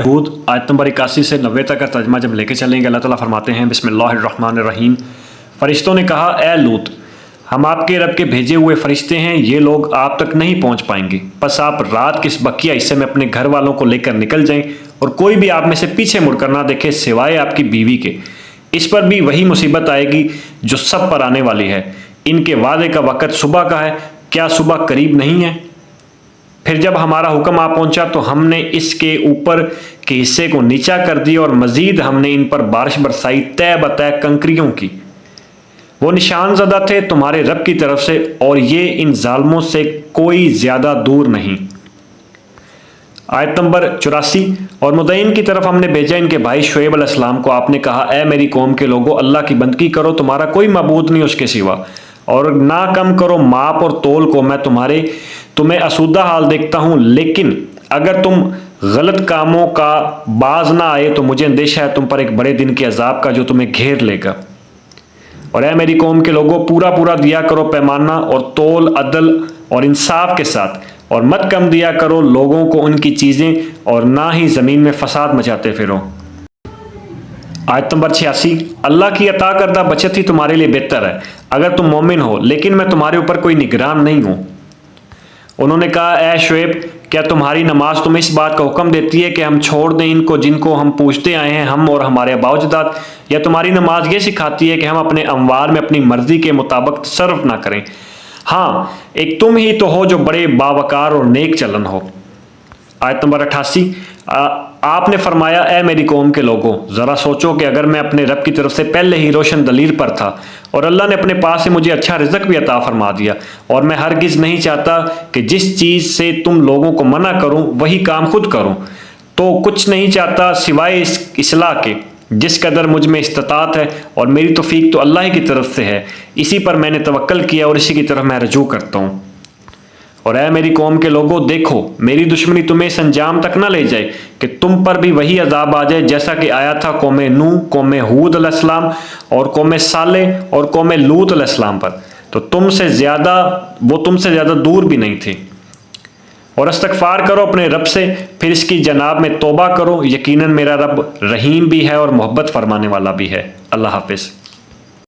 हूद आयत नंबर 81 से 90 तक का तर्जमा जब लेके चलेंगे, अल्लाह ताला फरमाते हैं बिस्मिल्लाहिर्रहमानिर्रहीम। फरिश्तों ने कहा, ए लूत, हम आपके रब के भेजे हुए फरिश्ते हैं, ये लोग आप तक नहीं पहुंच पाएंगे। बस आप रात के इस बकिया हिस्से में अपने घर वालों को लेकर निकल जाएं और कोई भी आप में से पीछे मुड़कर ना देखे सिवाय आपकी बीवी के। इस पर भी वही मुसीबत आएगी जो सब पर आने वाली है। इनके वादे का वक़्त सुबह का है, क्या सुबह करीब नहीं है? फिर जब हमारा हुक्म आ पहुंचा तो हमने इसके ऊपर के हिस्से को नीचा कर दिया और मजीद हमने इन पर बारिश बरसाई तय बतय कंकरियों की। वो निशान ज़दा थे तुम्हारे रब की तरफ से और ये इन जालिमों से कोई ज़्यादा दूर नहीं। आयत नंबर 84। और मुदय्यन की तरफ हमने भेजा इनके भाई शुएब अलैहिस्सलाम को। आपने कहा, ए मेरी कौम के लोगों, अल्लाह की बंदगी करो, तुम्हारा कोई मबूद नहीं उसके सिवा, और ना कम करो माप और तोल को। मैं तुम्हें असुदा हाल देखता हूँ, लेकिन अगर तुम गलत कामों का बाज ना आए तो मुझे अंदेशा है तुम पर एक बड़े दिन के अजाब का जो तुम्हें घेर लेगा। और ए मेरी कौम के लोगों, पूरा पूरा दिया करो पैमाना और तोल अदल और इंसाफ के साथ, और मत कम दिया करो लोगों को उनकी चीज़ें, और ना ही ज़मीन में फसाद मचाते फिरो। आयत नंबर 86। अल्लाह की अता करदा बचत ही तुम्हारे लिए बेहतर है अगर तुम मोमिन हो, लेकिन मैं तुम्हारे ऊपर कोई निगरान नहीं हूँ। उन्होंने कहा, ए शुएब, क्या तुम्हारी नमाज तुम्हें इस बात का हुक्म देती है कि हम छोड़ दें इनको जिनको हम पूछते आए हैं, हम और हमारे आबाउजदाद, या तुम्हारी नमाज ये सिखाती है कि हम अपने अमवाल में अपनी मर्जी के मुताबिक तसर्रुफ ना करें? हाँ, एक तुम ही तो हो जो बड़े बावकार और नेक चलन हो। आयत नंबर 88। आपने फरमाया, ए मेरी कौम के लोगों, ज़रा सोचो कि अगर मैं अपने रब की तरफ से पहले ही रोशन दलील पर था और अल्लाह ने अपने पास से मुझे अच्छा रिज़्क भी अता फरमा दिया, और मैं हरगिज़ नहीं चाहता कि जिस चीज़ से तुम लोगों को मना करूं वही काम खुद करूं, तो कुछ नहीं चाहता सिवाय इस इस्लाह के जिस कदर मुझ में इस्तात है, और मेरी तौफीक तो अल्लाह ही की तरफ से है। इसी पर मैंने तवक्कल किया और इसी की तरफ मैं रजू करता हूँ। और ऐ मेरी कौम के लोगों, देखो मेरी दुश्मनी तुम्हें इस अंजाम तक ना ले जाए कि तुम पर भी वही अजाब आ जाए जैसा कि आया था कौम नूह, कौम हूद अलैहिस्सलाम और कौम सालेह और कौम लूत अलैहिस्सलाम पर। तो तुमसे ज़्यादा दूर भी नहीं थे। और इस्तगफार करो अपने रब से, फिर इसकी जनाब में तौबा करो, यकीनन मेरा रब रहीम भी है और मोहब्बत फरमाने वाला भी है। अल्लाह हाफिज़।